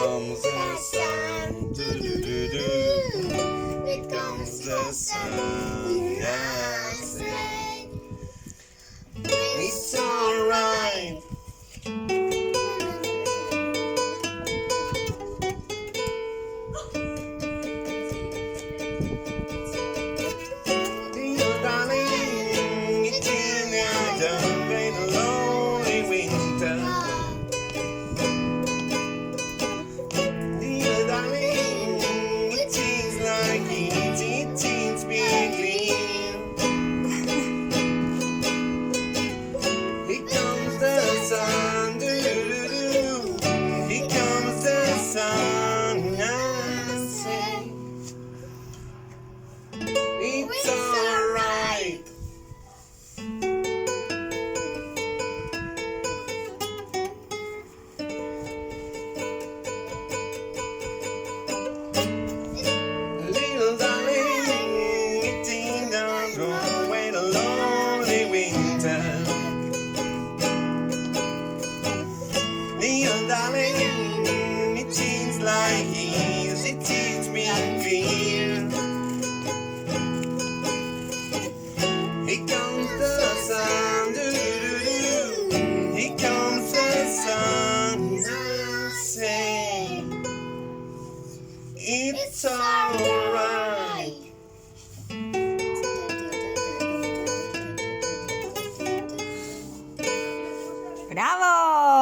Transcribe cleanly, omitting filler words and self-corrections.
comes the sun. Do-do-do-do. Here comes the sun. I say, it's alright. Dear darling, it's in the autumn, ain't a lonely winter. Dear darling, it seems like it seems being clean. Here comes the sun, do-do-do-do. Here comes the sun, I say, it's alright. Little darling, it's in the road away the lonely winter. Little darling, it seems like it seems being clear. Here comes the sun, do-do-do-do. Here comes the sun, I say, it's alright.